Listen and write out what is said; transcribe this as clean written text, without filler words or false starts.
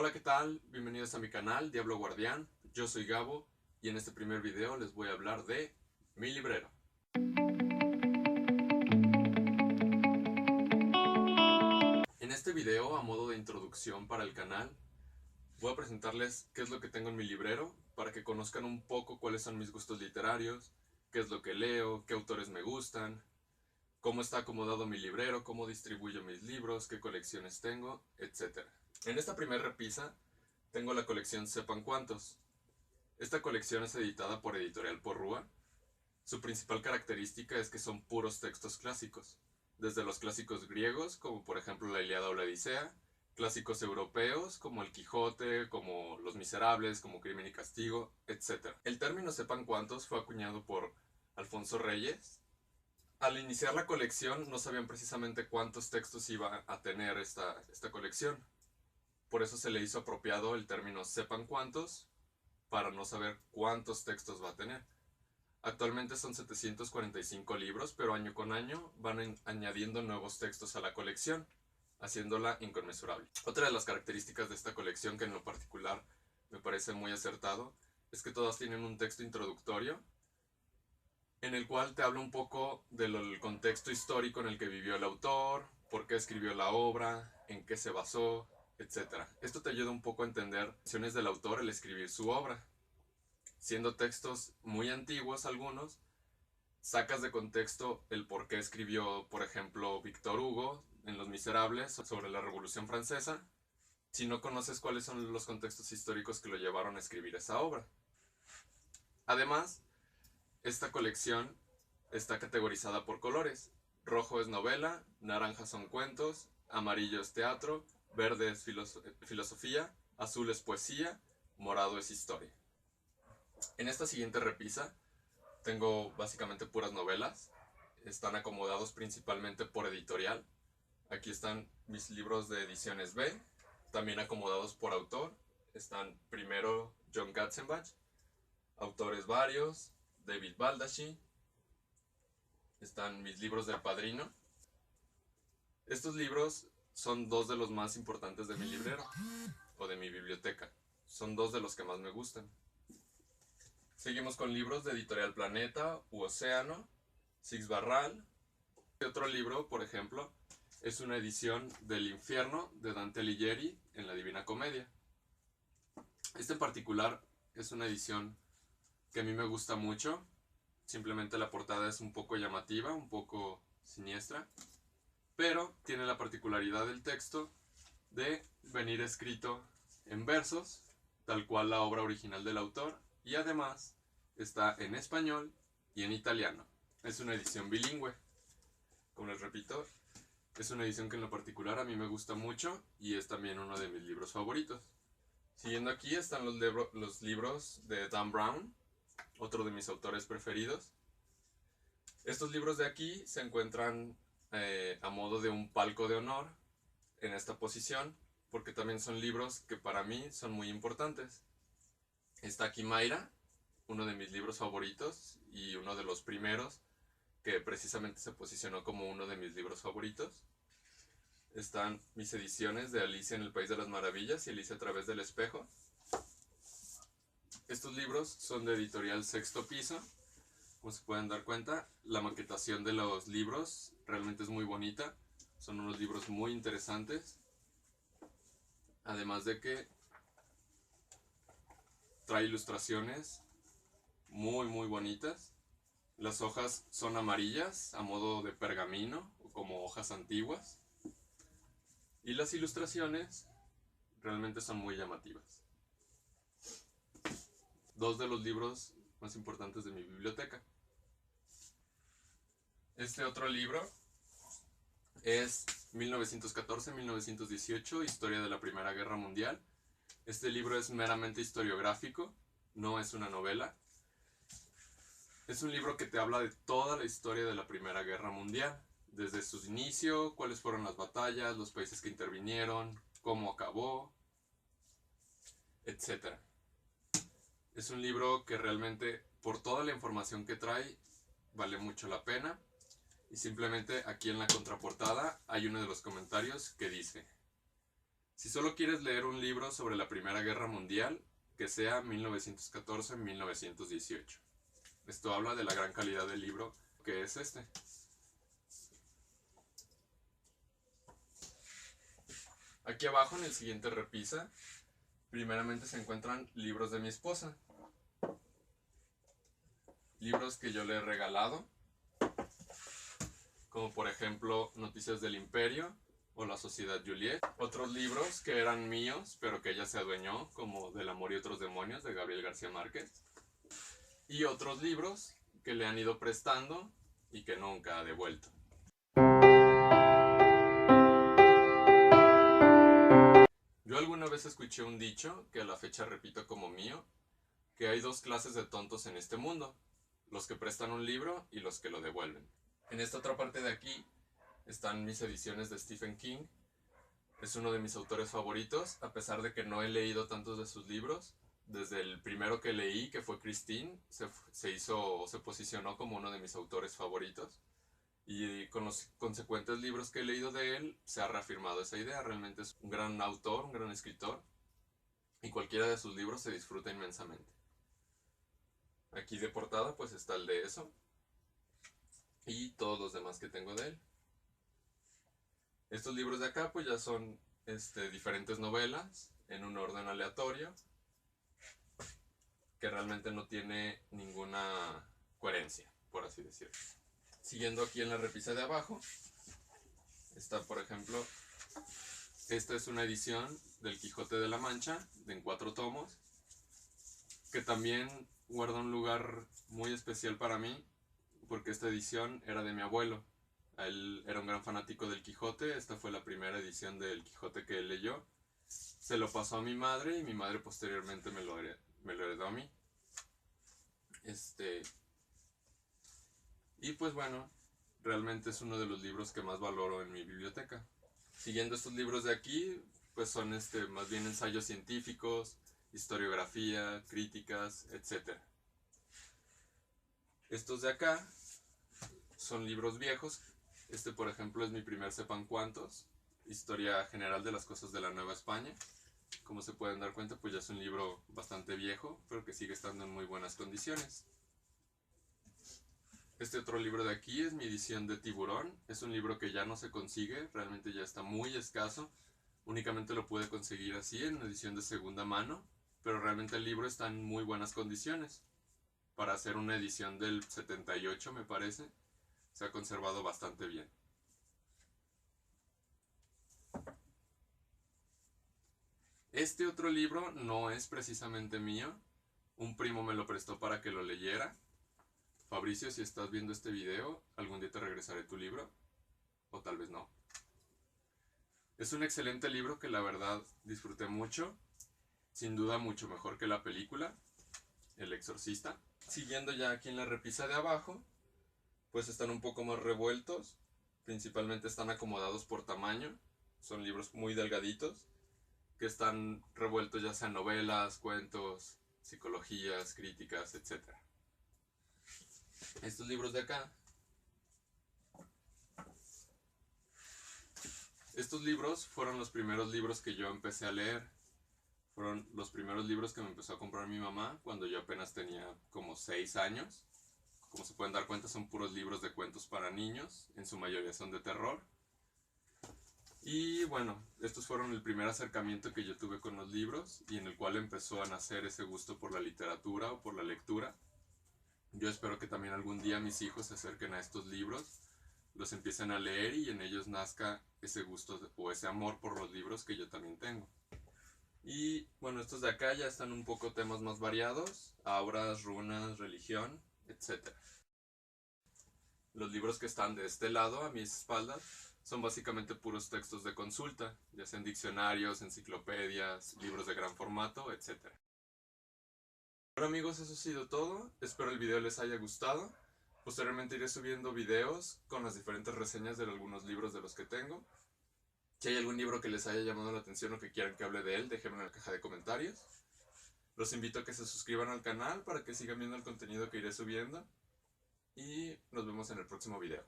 Hola, ¿qué tal? Bienvenidos a mi canal Diablo Guardián. Yo soy Gabo y en este primer video les voy a hablar de mi librero. En este video, a modo de introducción para el canal, voy a presentarles qué es lo que tengo en mi librero para que conozcan un poco cuáles son mis gustos literarios, qué es lo que leo, qué autores me gustan, cómo está acomodado mi librero, cómo distribuyo mis libros, qué colecciones tengo, etc. En esta primera repisa tengo la colección Sepan Cuántos. Esta colección es editada por Editorial Porrúa. Su principal característica es que son puros textos clásicos, desde los clásicos griegos, como por ejemplo la Ilíada o la Odisea, clásicos europeos, como el Quijote, como Los Miserables, como Crimen y Castigo, etc. El término Sepan Cuántos fue acuñado por Alfonso Reyes. Al iniciar la colección no sabían precisamente cuántos textos iba a tener esta colección. Por eso se le hizo apropiado el término Sepan Cuántos, para no saber cuántos textos va a tener. Actualmente son 745 libros, pero año con año van añadiendo nuevos textos a la colección, haciéndola inconmensurable. Otra de las características de esta colección, que en lo particular me parece muy acertado, es que todas tienen un texto introductorio, en el cual te habla un poco del contexto histórico en el que vivió el autor, por qué escribió la obra, en qué se basó, etc. Esto te ayuda un poco a entender las intenciones del autor al escribir su obra. Siendo textos muy antiguos algunos, sacas de contexto el por qué escribió, por ejemplo, Víctor Hugo en Los Miserables sobre la Revolución Francesa, si no conoces cuáles son los contextos históricos que lo llevaron a escribir esa obra. Además, esta colección está categorizada por colores. Rojo es novela, naranja son cuentos, amarillo es teatro, verde es filosofía, azul es poesía, morado es historia. En esta siguiente repisa tengo básicamente puras novelas. Están acomodados principalmente por editorial. Aquí están mis libros de ediciones B, también acomodados por autor. Están primero John Katzenbach, autores varios, David Baldacci. Están mis libros del Padrino. Estos libros son dos de los más importantes de mi librero, o de mi biblioteca. Son dos de los que más me gustan. Seguimos con libros de Editorial Planeta u Océano, Six Barral. Otro libro, por ejemplo, es una edición del Infierno de Dante Alighieri en la Divina Comedia. Este en particular es una edición que a mí me gusta mucho. Simplemente la portada es un poco llamativa, un poco siniestra, pero tiene la particularidad del texto de venir escrito en versos, tal cual la obra original del autor, y además está en español y en italiano. Es una edición bilingüe. Como les repito, es una edición que en lo particular a mí me gusta mucho y es también uno de mis libros favoritos. Siguiendo aquí están los libros de Dan Brown, otro de mis autores preferidos. Estos libros de aquí se encuentran a modo de un palco de honor en esta posición, porque también son libros que para mí son muy importantes. Está aquí Mayra, uno de mis libros favoritos y uno de los primeros que precisamente se posicionó como uno de mis libros favoritos. Están mis ediciones de Alicia en el País de las Maravillas y Alicia a través del espejo. Estos libros son de editorial Sexto Piso. Como se pueden dar cuenta, la maquetación de los libros realmente es muy bonita. Son unos libros muy interesantes. Además de que trae ilustraciones muy bonitas. Las hojas son amarillas a modo de pergamino o como hojas antiguas. Y las ilustraciones realmente son muy llamativas. Dos de los libros más importantes de mi biblioteca. Este otro libro es 1914-1918, Historia de la Primera Guerra Mundial. Este libro es meramente historiográfico, no es una novela. Es un libro que te habla de toda la historia de la Primera Guerra Mundial, desde su inicio, cuáles fueron las batallas, los países que intervinieron, cómo acabó, etc. Es un libro que realmente, por toda la información que trae, vale mucho la pena. Y simplemente aquí en la contraportada hay uno de los comentarios que dice: Si solo quieres leer un libro sobre la Primera Guerra Mundial, que sea 1914-1918. Esto habla de la gran calidad del libro que es este. Aquí abajo en el siguiente repisa, primeramente se encuentran libros de mi esposa. Libros que yo le he regalado, como por ejemplo Noticias del Imperio o La Sociedad Juliet. Otros libros que eran míos, pero que ella se adueñó, como Del amor y otros demonios, de Gabriel García Márquez. Y otros libros que le han ido prestando y que nunca ha devuelto. Yo alguna vez escuché un dicho, que a la fecha repito como mío, que hay dos clases de tontos en este mundo, los que prestan un libro y los que lo devuelven. En esta otra parte de aquí están mis ediciones de Stephen King. Es uno de mis autores favoritos, a pesar de que no he leído tantos de sus libros. Desde el primero que leí, que fue Christine, se posicionó como uno de mis autores favoritos. Y con los consecuentes libros que he leído de él, se ha reafirmado esa idea. Realmente es un gran autor, un gran escritor, y cualquiera de sus libros se disfruta inmensamente. Aquí de portada pues está el de eso, y todos los demás que tengo de él. Estos libros de acá pues ya son diferentes novelas en un orden aleatorio, que realmente no tiene ninguna coherencia, por así decirlo. Siguiendo aquí en la repisa de abajo, está por ejemplo, esta es una edición del Quijote de la Mancha, en 4 tomos, que también guarda un lugar muy especial para mí, porque esta edición era de mi abuelo. Él era un gran fanático del Quijote, esta fue la primera edición del Quijote que él leyó. Se lo pasó a mi madre y mi madre posteriormente me lo heredó a mí. Y pues bueno, realmente es uno de los libros que más valoro en mi biblioteca. Siguiendo estos libros de aquí, pues son más bien ensayos científicos, historiografía, críticas, etc. Estos de acá son libros viejos. Por ejemplo es mi primer Sepan Cuántos, Historia General de las Cosas de la Nueva España. Como se pueden dar cuenta, pues ya es un libro bastante viejo, pero que sigue estando en muy buenas condiciones. Este otro libro de aquí es mi edición de Tiburón. Es un libro que ya no se consigue, realmente ya está muy escaso. Únicamente lo pude conseguir así en una edición de segunda mano, pero realmente el libro está en muy buenas condiciones. Para hacer una edición del 78 me parece, se ha conservado bastante bien. Este otro libro no es precisamente mío, un primo me lo prestó para que lo leyera. Fabricio, si estás viendo este video, algún día te regresaré tu libro, o tal vez no. Es un excelente libro que la verdad disfruté mucho, sin duda mucho mejor que la película, El Exorcista. Siguiendo ya aquí en la repisa de abajo, pues están un poco más revueltos, principalmente están acomodados por tamaño, son libros muy delgaditos, que están revueltos ya sean novelas, cuentos, psicologías, críticas, etc. Estos libros de acá, estos libros fueron los primeros libros que yo empecé a leer. Fueron los primeros libros que me empezó a comprar mi mamá cuando yo apenas tenía como 6 años. Como se pueden dar cuenta, son puros libros de cuentos para niños, en su mayoría son de terror. Y bueno, estos fueron el primer acercamiento que yo tuve con los libros y en el cual empezó a nacer ese gusto por la literatura o por la lectura. Yo espero que también algún día mis hijos se acerquen a estos libros, los empiecen a leer y en ellos nazca ese gusto o ese amor por los libros que yo también tengo. Y bueno, estos de acá ya están un poco temas más variados, auras, runas, religión, etc. Los libros que están de este lado, a mis espaldas, son básicamente puros textos de consulta, ya sean diccionarios, enciclopedias, libros de gran formato, etc. Bueno amigos, eso ha sido todo, espero el video les haya gustado. Posteriormente iré subiendo videos con las diferentes reseñas de algunos libros de los que tengo. Si hay algún libro que les haya llamado la atención o que quieran que hable de él, déjenme en la caja de comentarios. Los invito a que se suscriban al canal para que sigan viendo el contenido que iré subiendo. Y nos vemos en el próximo video.